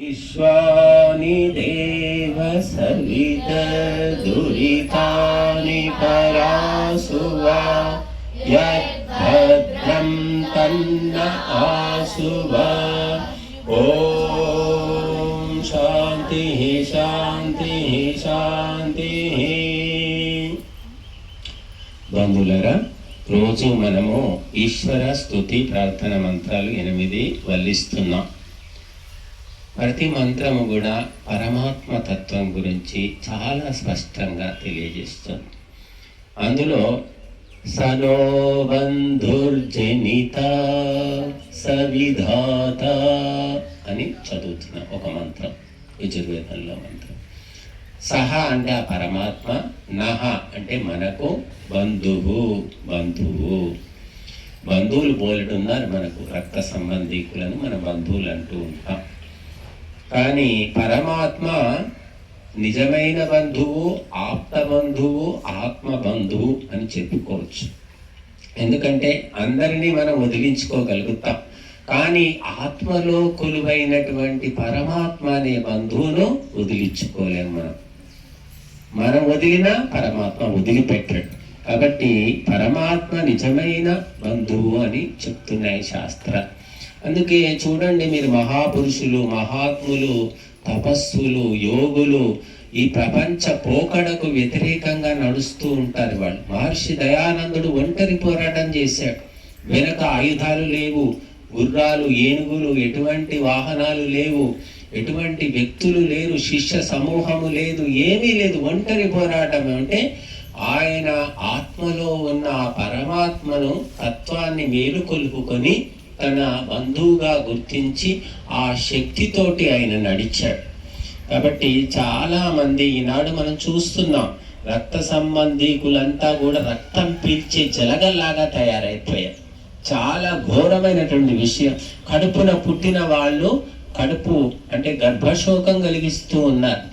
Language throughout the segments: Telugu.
విశ్వాని దేవ సవిత దురితాని పరాసువా యద్భద్రం తన్న ఆసువా. ఓం శాంతి శాంతి శాంతి. బంధువులరా, రోజు మనము ఈశ్వర స్తుతి ప్రార్థన మంత్రాలు 8 వల్లిస్తున్నాం. ప్రతి మంత్రము కూడా పరమాత్మ తత్వం గురించి చాలా స్పష్టంగా తెలియజేస్తుంది. అందులో సనో బంధుర్జనిత సవిధాత అని చదువుతున్న ఒక మంత్రం, యజుర్వేదంలో మంత్రం. సహ అంటే ఆ పరమాత్మ, నహ అంటే మనకు బంధువు. బంధువులు పోలుతున్నారు మనకు, రక్త సంబంధీకులను మన బంధువులు అంటూ ఉంటాం. కానీ పరమాత్మ నిజమైన బంధువు, ఆప్త బంధువు, ఆత్మ బంధువు అని చెప్పుకోవచ్చు. ఎందుకంటే అందరినీ మనం వదిలించుకోగలుగుతాం, కానీ ఆత్మలో కొలువైనటువంటి పరమాత్మ అనే బంధువును వదిలించుకోలేము. మనం వదిలినా పరమాత్మ వదిలిపెట్టాడు. కాబట్టి పరమాత్మ నిజమైన బంధువు అని చెప్తున్నాయి శాస్త్రాలు. అందుకే చూడండి, మీరు మహాపురుషులు, మహాత్ములు, తపస్సులు, యోగులు ఈ ప్రపంచ పోకడకు వ్యతిరేకంగా నడుస్తూ ఉంటారు వాళ్ళు. మహర్షి దయానందుడు ఒంటరి పోరాటం చేశాడు. వెనక ఆయుధాలు లేవు, గుర్రాలు, ఏనుగులు, ఎటువంటి వాహనాలు లేవు, ఎటువంటి వ్యక్తులు లేరు, శిష్య సమూహము లేదు, ఏమీ లేదు, ఒంటరి పోరాటం. అంటే ఆయన ఆత్మలో ఉన్న ఆ పరమాత్మను తత్వాన్ని మేలుకొలుపుకొని తన బంధువుగా గుర్తించి ఆ శక్తితోటి ఆయన నడిచాడు. కాబట్టి చాలా మంది ఈనాడు మనం చూస్తున్నాం, రక్త సంబంధీకులంతా కూడా రక్తం పీల్చే జలగల్లాగా తయారైపోయారు. చాలా ఘోరమైనటువంటి విషయం. కడుపున పుట్టిన వాళ్ళు కడుపు అంటే గర్భశోకం కలిగిస్తూ ఉన్నారు.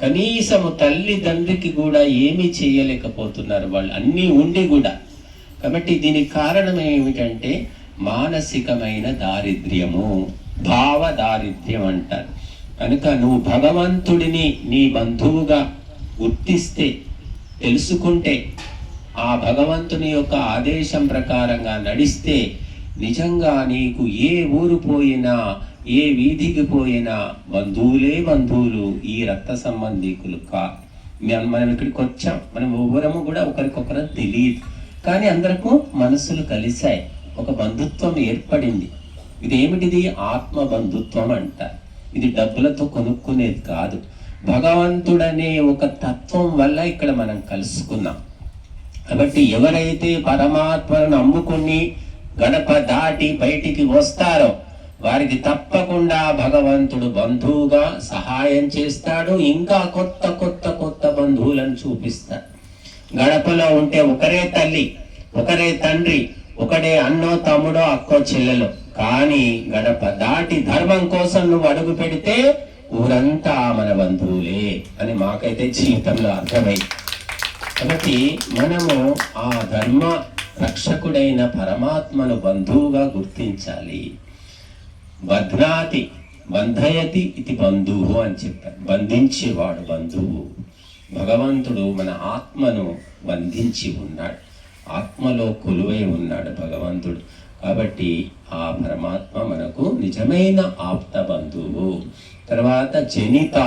కనీసము తల్లిదండ్రికి కూడా ఏమీ చేయలేకపోతున్నారు వాళ్ళు, అన్నీ ఉండి కూడా. కాబట్టి దీనికి కారణం ఏమిటంటే మానసికమైన దారిద్ర్యము, భావ దారిద్ర్యం అంటారు. కనుక నువ్వు భగవంతుడిని నీ బంధువుగా గుర్తిస్తే, తెలుసుకుంటే, ఆ భగవంతుని యొక్క ఆదేశం ప్రకారంగా నడిస్తే, నిజంగా నీకు ఏ ఊరు పోయినా, ఏ వీధికి పోయినా బంధువులే బంధువులు, ఈ రక్త సంబంధీకులు మనం ఇక్కడికి వచ్చాం, మనం ఎవ్వరము కూడా ఒకరికొకరు తెలియదు, కానీ అందరకు మనసులు కలిశాయి, ఒక బంధుత్వం ఏర్పడింది. ఇదేమిటిది? ఆత్మ బంధుత్వం అంటారు. ఇది డబ్బులతో కొనుక్కునేది కాదు. భగవంతుడనే ఒక తత్వం వల్ల ఇక్కడ మనం కలుసుకున్నాం. కాబట్టి ఎవరైతే పరమాత్మను నమ్ముకుని గడప దాటి బయటికి వస్తారో వారికి తప్పకుండా భగవంతుడు బంధువుగా సహాయం చేస్తాడు. ఇంకా కొత్త కొత్త కొత్త బంధువులను చూపిస్తాడు. గడపలో ఉంటే ఒకరే తల్లి, ఒకరే తండ్రి, ఒకడే అన్నో తమ్ముడో అక్కో చెల్లెలో, కానీ గడప దాటి ధర్మం కోసం నువ్వు అడుగు పెడితే ఊరంతా మన బంధువులే అని మాకైతే జీవితంలో అర్థమైంది. కాబట్టి మనము ఆ ధర్మ రక్షకుడైన పరమాత్మను బంధువుగా గుర్తించాలి. బధ్నాతి బంధయతి ఇది బంధువు అని చెప్పారు. బంధించేవాడు బంధువు. భగవంతుడు మన ఆత్మను బంధించి ఉన్నాడు, ఆత్మలో కొలువై ఉన్నాడు భగవంతుడు. కాబట్టి ఆ పరమాత్మ మనకు నిజమైన ఆప్త బంధువు. తర్వాత జనిత,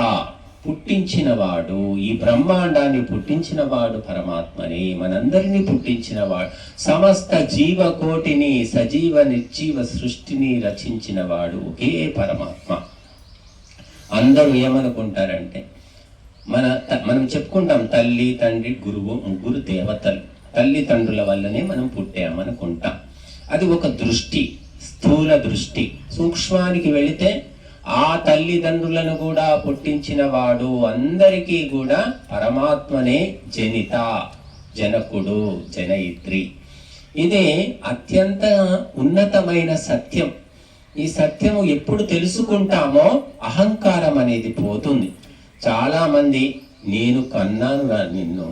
పుట్టించినవాడు, ఈ బ్రహ్మాండాన్ని పుట్టించినవాడు పరమాత్మని, మనందరినీ పుట్టించినవాడు, సమస్త జీవకోటిని, సజీవ నిర్జీవ సృష్టిని రచించినవాడు ఒకే పరమాత్మ. అందరూ ఏమనుకుంటారంటే, మనం చెప్పుకుంటాం తల్లి, తండ్రి, గురువు, ముగ్గురు దేవతలు, తల్లిదండ్రుల వల్లనే మనం పుట్టామనుకుంటాం. అది ఒక దృష్టి, స్థూల దృష్టి. సూక్ష్మానికి వెళితే ఆ తల్లిదండ్రులను కూడా పుట్టించిన వాడు అందరికీ కూడా పరమాత్మనే జనిత, జనకుడు, జనయిత్రి. ఇదే అత్యంత ఉన్నతమైన సత్యం. ఈ సత్యము ఎప్పుడు తెలుసుకుంటామో అహంకారం అనేది పోతుంది. చాలా మంది నేను కన్నాను రా నిన్ను,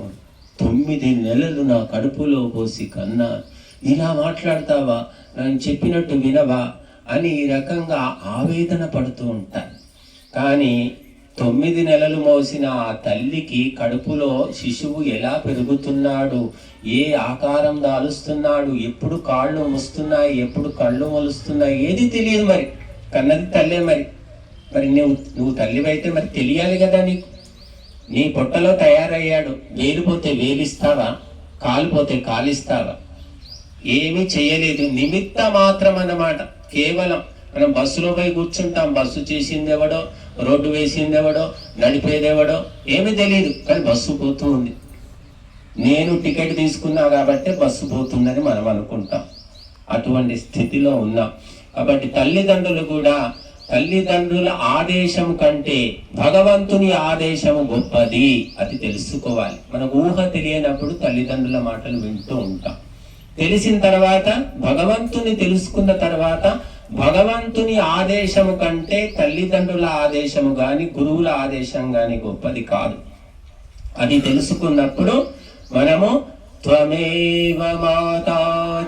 9 నెలలు నా కడుపులో పోసి కన్నా, ఇలా మాట్లాడతావా, నేను చెప్పినట్టు వినవా అని ఈ రకంగా ఆవేదన పడుతూ ఉంటారు. కానీ 9 నెలలు మోసిన ఆ తల్లికి కడుపులో శిశువు ఎలా పెరుగుతున్నాడు, ఏ ఆకారం దాలుస్తున్నాడు, ఎప్పుడు కాళ్ళు ముస్తున్నాయి, ఎప్పుడు కళ్ళు మొలుస్తున్నాయి, ఏది తెలియదు. మరి కన్నది తల్లే. మరి నువ్వు తల్లివైతే మరి తెలియాలి కదా నీకు. నీ పొట్టలో తయారయ్యాడు, వేలిపోతే వేలిస్తావా, కాలిపోతే కాలిస్తావా? ఏమీ చేయలేదు, నిమిత్త మాత్రం అన్నమాట. కేవలం మనం బస్సులో పోయి కూర్చుంటాం, బస్సు చేసింది ఎవడో, రోడ్డు వేసింది ఎవడో, నడిపేది ఎవడో ఏమీ తెలియదు, కానీ బస్సు పోతూ ఉంది. నేను టికెట్ తీసుకున్నా కాబట్టి బస్సు పోతుందని మనం అనుకుంటాం. అటువంటి స్థితిలో ఉన్నాం. కాబట్టి తల్లిదండ్రులు కూడా తల్లిదండ్రుల ఆదేశం కంటే భగవంతుని ఆదేశము గొప్పది, అది తెలుసుకోవాలి. మనకు ఊహ తెలియనప్పుడు తల్లిదండ్రుల మాటలు వింటూ ఉంటాం. తెలిసిన తర్వాత, భగవంతుని తెలుసుకున్న తర్వాత, భగవంతుని ఆదేశము కంటే తల్లిదండ్రుల ఆదేశము గాని, గురువుల ఆదేశం గాని గొప్పది కాదు. అది తెలుసుకున్నప్పుడు మనము త్వమేవ మాతా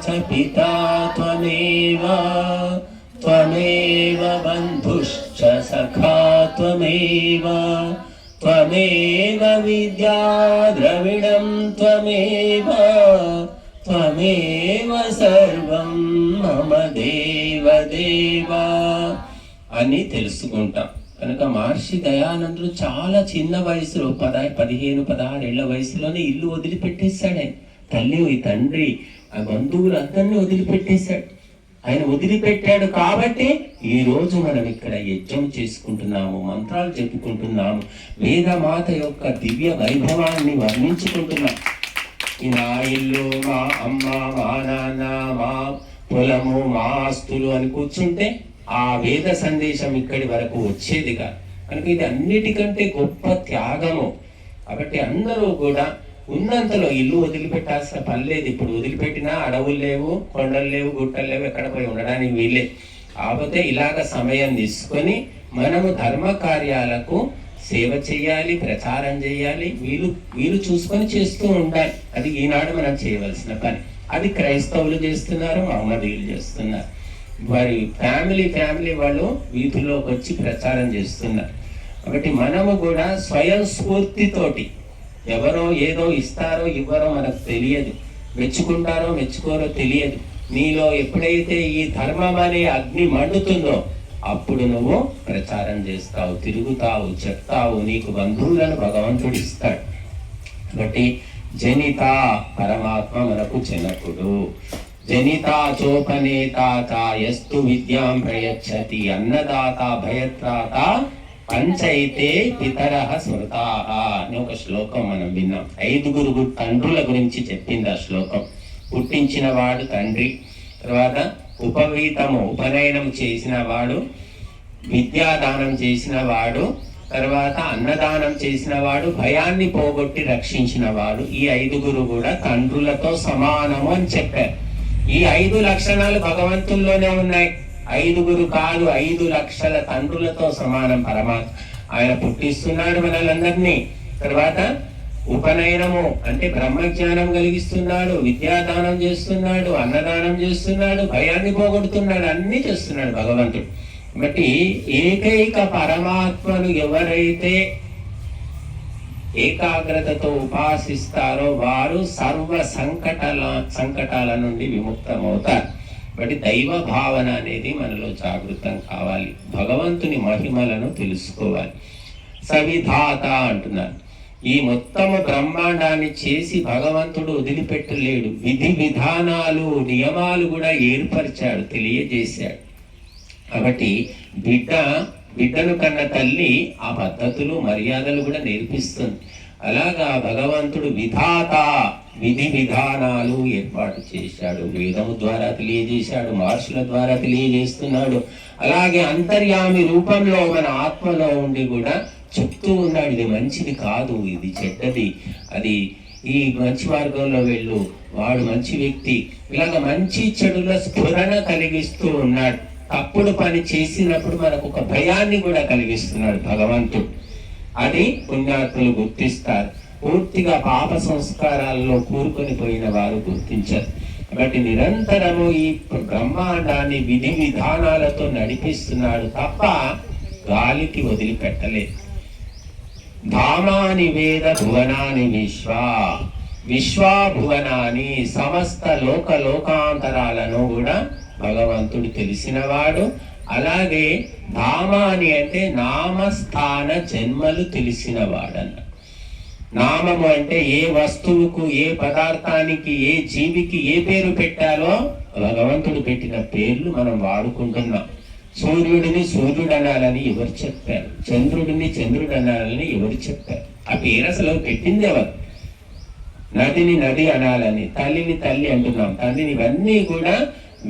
చ పితా త్వమేవ త్వమేవ బంధుశ్చ సఖా త్వమేవ త్వమేవ విద్యా ద్రవిణం త్వమేవ త్వమేవ సర్వం మమ దేవ దేవ అని తెలుసుకుంటాం. కనుక మహర్షి దయానందుడు చాలా చిన్న వయసులో 15-16 ఏళ్ల వయసులోనే ఇల్లు వదిలిపెట్టేశాడు. ఆయన తల్లి, తండ్రి, ఆ బంధువులు అందరినీ వదిలిపెట్టేశాడు. ఆయన వదిలిపెట్టాడు కాబట్టి ఈ రోజు మనం ఇక్కడ యజ్ఞం చేసుకుంటున్నాము, మంత్రాలు చెప్పుకుంటున్నాము, వేదమాత యొక్క దివ్య వైభవాన్ని వర్ణించుకుంటున్నాం. ఈ నా ఇల్లు, మా అమ్మ, మా నాన్న, మా పొలము, మా ఆస్తులు అని కూర్చుంటే ఆ వేద సందేశం ఇక్కడి వరకు వచ్చేది కాదు. కనుక ఇది అన్నిటికంటే గొప్ప త్యాగము. కాబట్టి అందరూ కూడా ఉన్నంతలో ఇల్లు వదిలిపెట్టాల్సిన పని లేదు. ఇప్పుడు వదిలిపెట్టినా అడవులు లేవు, కొండలు లేవు, గుట్టలు లేవు, ఎక్కడ పోయి ఉండడానికి వీలే. కాకపోతే ఇలాగ సమయం తీసుకొని మనము ధర్మ కార్యాలకు సేవ చేయాలి, ప్రచారం చేయాలి, వీలు చూసుకొని చేస్తూ ఉండాలి. అది ఈనాడు మనం చేయవలసిన పని. అది క్రైస్తవులు చేస్తున్నారు, మహమ్మదీయులు చేస్తున్నారు. వారి ఫ్యామిలీ వాళ్ళు వీధుల్లోకి వచ్చి ప్రచారం చేస్తున్నారు. కాబట్టి మనము కూడా స్వయం స్ఫూర్తితోటి, ఎవరో ఏదో ఇస్తారో ఇవ్వరో మనకు తెలియదు, మెచ్చుకుంటారో మెచ్చుకోరో తెలియదు. నీలో ఎప్పుడైతే ఈ ధర్మం అనే అగ్ని మండుతుందో అప్పుడు నువ్వు ప్రచారం చేస్తావు, తిరుగుతావు, చెప్తావు, నీకు బంధువులను భగవంతుడు ఇస్తాడు. కాబట్టి జనిత పరమాత్మ మనకు జనకుడు. జనిత చోపనేత యస్తు విద్యాం ప్రయచ్చతి అన్నదాత భయత్రాత పంచైతే పితరః స్మృతాః అని ఒక శ్లోకం మనం విన్నాం. 5 తండ్రుల గురించి చెప్పింది ఆ శ్లోకం. పుట్టించిన వాడు తండ్రి, తర్వాత ఉపనయనం చేసిన వాడు, విద్యాదానం చేసిన వాడు, తర్వాత అన్నదానం చేసిన వాడు, భయాన్ని పోగొట్టి రక్షించిన వాడు. ఈ 5 కూడా తండ్రులతో సమానము అని చెప్పారు. ఈ 5 లక్షణాలు భగవంతుల్లోనే ఉన్నాయి. 5 కాదు, 5 లక్షల తండ్రులతో సమానం పరమాత్మ. ఆయన పుట్టిస్తున్నాడు మనలందరినీ. తర్వాత ఉపనయనము అంటే బ్రహ్మజ్ఞానం కలిగిస్తున్నాడు, విద్యాదానం చేస్తున్నాడు, అన్నదానం చేస్తున్నాడు, భయాన్ని పోగొడుతున్నాడు, అన్ని చేస్తున్నాడు భగవంతుడు. బట్టి ఏకైక పరమాత్మను ఎవరైతే ఏకాగ్రతతో ఉపాసిస్తారో వారు సర్వ సంకటాల నుండి విముక్తమవుతారు. బట్టి దైవ భావన అనేది మనలో జాగృతం కావాలి. భగవంతుని మహిమలను తెలుసుకోవాలి. సవిధాత అంటున్నారు. ఈ మొత్తము బ్రహ్మాండాన్ని చేసి భగవంతుడు వదిలిపెట్టలేడు. విధి విధానాలు, నియమాలు కూడా ఏర్పరిచాడు, తెలియజేశాడు. కాబట్టి బిడ్డను కన్న తల్లి ఆ పద్ధతులు, మర్యాదలు కూడా నేర్పిస్తుంది. అలాగా భగవంతుడు విధాత, విధి విధానాలు ఏర్పాటు చేశాడు. వేదము ద్వారా తెలియజేశాడు, మహర్షుల ద్వారా తెలియజేస్తున్నాడు. అలాగే అంతర్యామి రూపంలో మన ఆత్మలో ఉండి కూడా చెప్తూ ఉన్నాడు, ఇది మంచిది కాదు, ఇది చెడ్డది, అది ఈ మంచి మార్గంలో వెళ్ళు, వాడు మంచి వ్యక్తి. ఇలాగ మంచి చెడుల స్ఫురణ కలిగిస్తూ ఉన్నాడు. తప్పుడు పని చేసినప్పుడు మనకు ఒక భయాన్ని కూడా కలిగిస్తున్నాడు భగవంతుడు. అది పుణ్యాత్ములు గుర్తిస్తారు. పూర్తిగా పాప సంస్కారాల్లో కూరుకొని పోయిన వారు గుర్తించారు. కాబట్టి నిరంతరము ఈ బ్రహ్మాండాన్ని విధి విధానాలతో నడిపిస్తున్నాడు తప్ప గాలికి వదిలిపెట్టలేదు. ధామాని వేద భువనాని విశ్వాభువనాన్ని సమస్త లోకాంతరాలను కూడా భగవంతుడు తెలిసినవాడు. అలాగే ధామాని అంటే నామస్థాన జన్మలు తెలిసినవాడన్న. నామము అంటే ఏ వస్తువుకు, ఏ పదార్థానికి, ఏ జీవికి ఏ పేరు పెట్టాలో భగవంతుడు పెట్టిన పేర్లు మనం వాడుకుంటున్నాం. సూర్యుడిని సూర్యుడు అనాలని ఎవరు చెప్పారు? చంద్రుడిని చంద్రుడు అనాలని ఎవరు చెప్పారు? ఆ పేరు అసలు పెట్టింది ఎవరు? నదిని నది అనాలని, తల్లిని తల్లి అంటున్నాం, తండ్రిని. ఇవన్నీ కూడా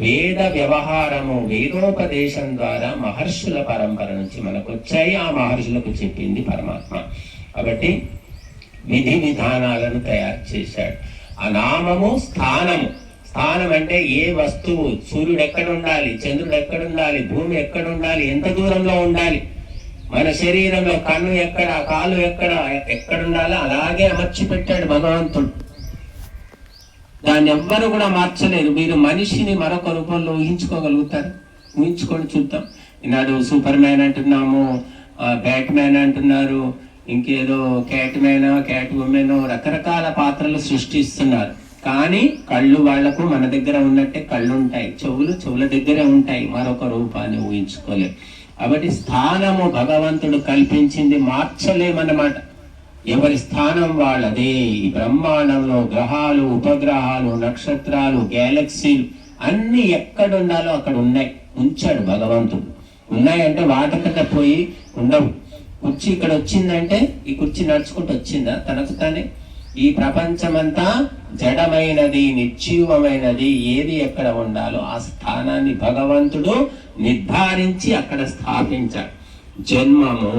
వేద వ్యవహారము, వేదోపదేశం ద్వారా మహర్షుల పరంపర నుంచి మనకు వచ్చాయి. ఆ మహర్షులకు చెప్పింది పరమాత్మ. కాబట్టి విధి విధానాలను తయారు చేశాడు. ఆ నామము స్థానము. స్థానం అంటే ఏ వస్తువు, సూర్యుడు ఎక్కడ ఉండాలి, చంద్రుడు ఎక్కడ ఉండాలి, భూమి ఎక్కడ ఉండాలి, ఎంత దూరంలో ఉండాలి, మన శరీరంలో కన్ను ఎక్కడ, కాలు ఎక్కడ ఉండాలో అలాగే అమర్చి పెట్టాడు భగవంతుడు. దాన్ని ఎవ్వరు కూడా మార్చలేరు. మీరు మనిషిని మరొక రూపంలో ఊహించుకోగలుగుతారు? ఊహించుకొని చూద్దాం. ఈనాడు సూపర్ మ్యాన్ అంటున్నాము, బ్యాట్ మ్యాన్ అంటున్నారు, ఇంకేదో క్యాట్ మ్యాన్, క్యాట్ ఉమెన్, రకరకాల పాత్రలు సృష్టిస్తున్నారు. కానీ కళ్ళు వాళ్లకు మన దగ్గర ఉన్నట్టే కళ్ళు ఉంటాయి, చెవుల దగ్గరే ఉంటాయి. మరొక రూపాన్ని ఊహించుకోలేము. కాబట్టి స్థానము భగవంతుడు కల్పించింది, మార్చలేమన్నమాట. ఎవరి స్థానం వాళ్ళదే. ఈ బ్రహ్మాండంలో గ్రహాలు, ఉపగ్రహాలు, నక్షత్రాలు, గ్యాలక్సీలు అన్ని ఎక్కడుండాలో అక్కడ ఉన్నాయి, ఉంచాడు భగవంతుడు. ఉన్నాయంటే వాటికన్నా పోయి ఉండవు. కుర్చీ ఇక్కడ వచ్చిందంటే ఈ కుర్చీ నడుచుకుంటూ వచ్చిందా తనకు తానే? ఈ ప్రపంచమంతా జడమైనది, నిర్జీవమైనది. ఏది ఎక్కడ ఉండాలో ఆ స్థానాన్ని భగవంతుడు నిర్ధారించి అక్కడ స్థాపించాడు. జన్మము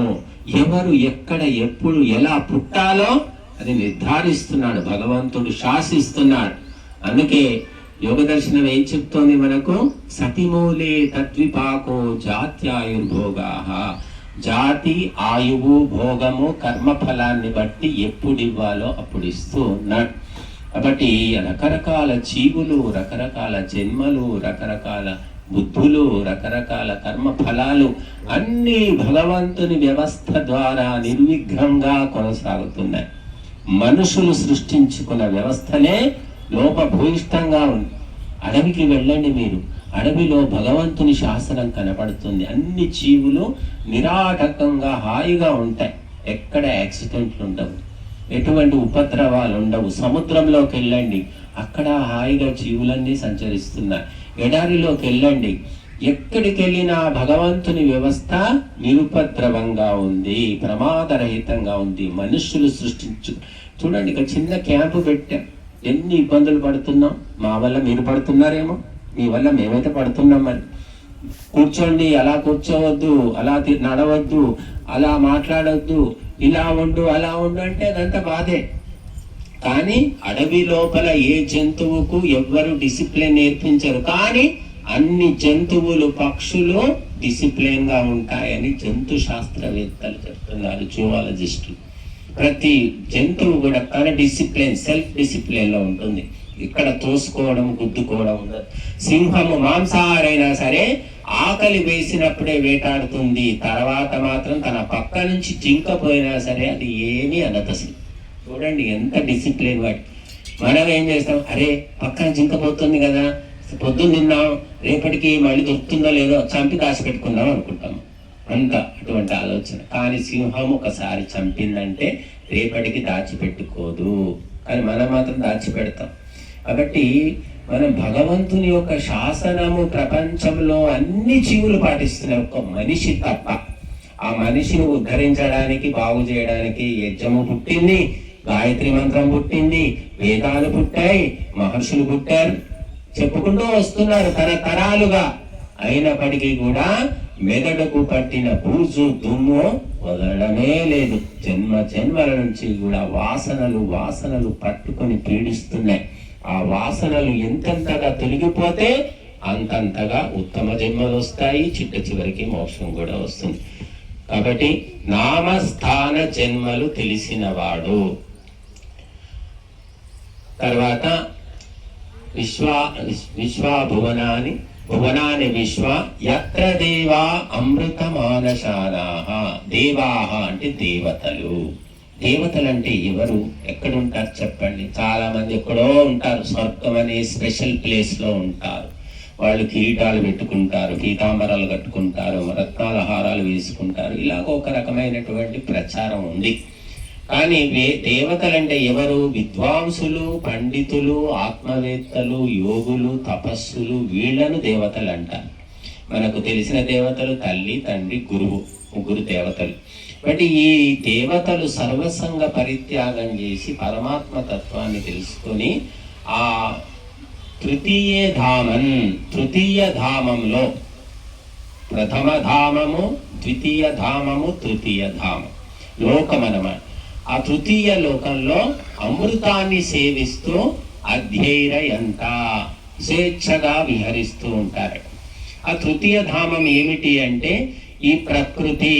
ఎవరు, ఎక్కడ, ఎప్పుడు, ఎలా పుట్టాలో అది నిర్ధారిస్తున్నాడు భగవంతుడు, శాసిస్తున్నాడు. అందుకే యోగ దర్శనం ఏం చెప్తోంది మనకు? సతిమూలే తద్విపాకో జాత్యాయుర్భోగా. జాతి, ఆయువు, భోగము, కర్మఫలాన్ని బట్టి ఎప్పుడు ఇవ్వాలో అప్పుడు ఇస్తూ ఉన్నాడు. కాబట్టి రకరకాల జీవులు, రకరకాల జన్మలు, రకరకాల బుద్ధులు, రకరకాల కర్మ ఫలాలు అన్ని భగవంతుని వ్యవస్థ ద్వారా నిర్విఘ్నంగా కొనసాగుతున్నాయి. మనుషులు సృష్టించుకున్న వ్యవస్థనే లోపభూయిష్టంగా ఉంది. అడవికి వెళ్ళండి మీరు, అడవిలో భగవంతుని శాసనం కనపడుతుంది. అన్ని జీవులు నిరాటకంగా హాయిగా ఉంటాయి. ఎక్కడ యాక్సిడెంట్లు ఉండవు, ఎటువంటి ఉపద్రవాలు ఉండవు. సముద్రంలోకి వెళ్ళండి, అక్కడ హాయిగా జీవులన్నీ సంచరిస్తున్నాయి. ఎడారిలోకి వెళ్ళండి, ఎక్కడికి వెళ్ళినా భగవంతుని వ్యవస్థ నిరుపద్రవంగా ఉంది, ప్రమాదరహితంగా ఉంది. మనుషులు చూడండి, ఇక చిన్న క్యాంపు పెట్టాం, ఎన్ని ఇబ్బందులు పడుతున్నాం. మా వల్ల మీరు పడుతున్నారేమో, మీ వల్ల మేమైతే పడుతున్నాం. మరి కూర్చోండి, అలా కూర్చోవద్దు, అలా నడవద్దు, అలా మాట్లాడవద్దు, ఇలా ఉండు, అలా ఉండు అంటే అదంతా బాధే. కానీ అడవి లోపల ఏ జంతువుకు ఎవ్వరు డిసిప్లిన్ నేర్పించరు. కానీ అన్ని జంతువులు, పక్షులు డిసిప్లిన్ గా ఉంటాయని జంతు శాస్త్రవేత్తలు చెప్తున్నారు, జువాలజిస్టులు. ప్రతి జంతువు కూడా తన డిసిప్లిన్, సెల్ఫ్ డిసిప్లిన్ లో ఉంటుంది. ఇక్కడ తోసుకోవడం, గుద్దుకోవడం ఉండదు. సింహము మాంసాహారైనా సరే ఆకలి వేసినప్పుడే వేటాడుతుంది. తర్వాత మాత్రం తన పక్క నుంచి జింకపోయినా సరే అది ఏమీ అనదు అసలు. చూడండి ఎంత డిసిప్లిన్ వాటి. మనం ఏం చేస్తాం, అరే పక్కన జింకపోతుంది కదా, పొద్దున్న తిన్నాం, రేపటికి మళ్ళీ దొరుకుతుందో లేదో చంపి దాచిపెట్టుకుందాం అనుకుంటాం. అంత అటువంటి ఆలోచన. కానీ సింహం ఒకసారి చంపిందంటే రేపటికి దాచిపెట్టుకోదు. కానీ మనం మాత్రం దాచిపెడతాం. కాబట్టి మనం భగవంతుని యొక్క శాసనము ప్రపంచంలో అన్ని జీవులు పాటిస్తున్నాయి, ఒక్క మనిషి తప్ప. ఆ మనిషిని ఉద్ధరించడానికి, బాగు చేయడానికి యజ్ఞము పుట్టింది, గాయత్రి మంత్రం పుట్టింది, వేదాలు పుట్టాయి, మహర్షులు పుట్టారు, చెప్పుకుంటూ వస్తున్నారు తరతరాలుగా. అయినప్పటికీ కూడా మెదడుకు పట్టిన బూజు, దుమ్ము వదలడమే లేదు. జన్మల నుంచి కూడా వాసనలు పట్టుకొని పీడిస్తున్నాయి. ఆ వాసనలు ఎంతెంతగా తొలగిపోతే అంతంతగా ఉత్తమ జన్మలు వస్తాయి, చివరికి మోక్షం కూడా వస్తుంది. కాబట్టి నామస్థాన జన్మలు తెలిసినవాడు. తర్వాత విశ్వాభువనాన్ని భువనాని విశ్వ యత్ర దేవా అమృతమానశానాః. దేవాః అంటే దేవతలు. దేవతలు అంటే ఎవరు, ఎక్కడుంటారు చెప్పండి? చాలా మంది ఎక్కడో ఉంటారు, స్వర్గం అనే స్పెషల్ ప్లేస్ లో ఉంటారు. వాళ్ళు కిరీటాలు పెట్టుకుంటారు, పీతాంబరాలు కట్టుకుంటారు, రత్నాల హారాలు వేసుకుంటారు. ఇలాగ ఒక రకమైనటువంటి ప్రచారం ఉంది. కానీ దేవతలంటే ఎవరు? విద్వాంసులు, పండితులు, ఆత్మవేత్తలు, యోగులు, తపస్సులు, వీళ్లను దేవతలు అంటారు. మనకు తెలిసిన దేవతలు తల్లి, తండ్రి, గురువు, ముగ్గురు దేవతలు. బట్ ఈ దేవతలు సర్వసంగ పరిత్యాగం చేసి పరమాత్మ తత్వాన్ని తెలుసుకొని ఆ తృతీయ ధామంలో ప్రథమ ధామము, ద్వితీయ ధామము, తృతీయ ధామం లోకమనమాట. ఆ తృతీయ లోకంలో అమృతాన్ని సేవిస్తూ అధ్యైరయంత స్వేచ్ఛగా విహరిస్తూ ఉంటారు. ఆ తృతీయ ధామం ఏమిటి అంటే ఈ ప్రకృతి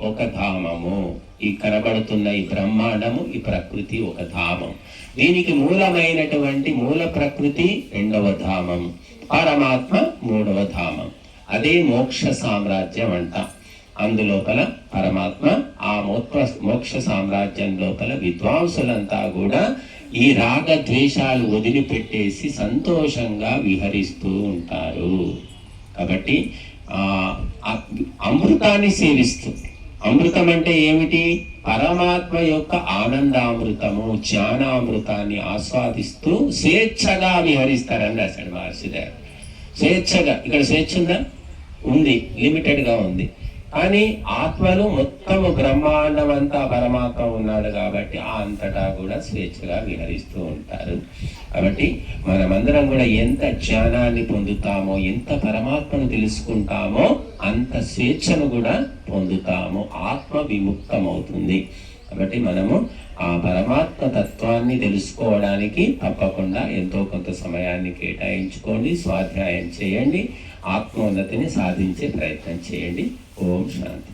ఒక ధామము, ఈ కనబడుతున్న ఈ బ్రహ్మాండము, ఈ ప్రకృతి ఒక ధామం. దీనికి మూలమైనటువంటి మూల ప్రకృతి రెండవ ధామం, పరమాత్మ మూడవ ధామం. అదే మోక్ష సామ్రాజ్యం అంట. అందులోపల పరమాత్మ, ఆ మోక్ష సామ్రాజ్యం లోపల విద్వాంసులంతా కూడా ఈ రాగ ద్వేషాలు వదిలిపెట్టేసి సంతోషంగా విహరిస్తూ ఉంటారు. కాబట్టి అమృతాన్ని సేవిస్తూ, అమృతం అంటే ఏమిటి? పరమాత్మ యొక్క ఆనందామృతము, జ్ఞానామృతాన్ని ఆస్వాదిస్తూ స్వేచ్ఛగా విహరిస్తారని రాశాడు మహర్షిదేవ్. స్వేచ్ఛగా, ఇక్కడ స్వేచ్ఛ ఉందా? ఉంది, లిమిటెడ్ గా ఉంది. కానీ ఆత్మను మొత్తము బ్రహ్మాండం అంతా పరమాత్మ ఉన్నాడు కాబట్టి ఆ అంతటా కూడా స్వేచ్ఛగా విహరిస్తూ ఉంటారు. కాబట్టి మనమందరం కూడా ఎంత జ్ఞానాన్ని పొందుతామో, ఎంత పరమాత్మను తెలుసుకుంటామో అంత స్వేచ్ఛను కూడా పొందుతాము, ఆత్మ విముక్తమవుతుంది. కాబట్టి మనము ఆ పరమాత్మ తత్వాన్ని తెలుసుకోవడానికి తప్పకుండా ఎంతో కొంత సమయాన్ని కేటాయించుకోండి, స్వాధ్యాయం చేయండి, ఆత్మోన్నతిని సాధించే ప్రయత్నం చేయండి. ఓం శాంతి.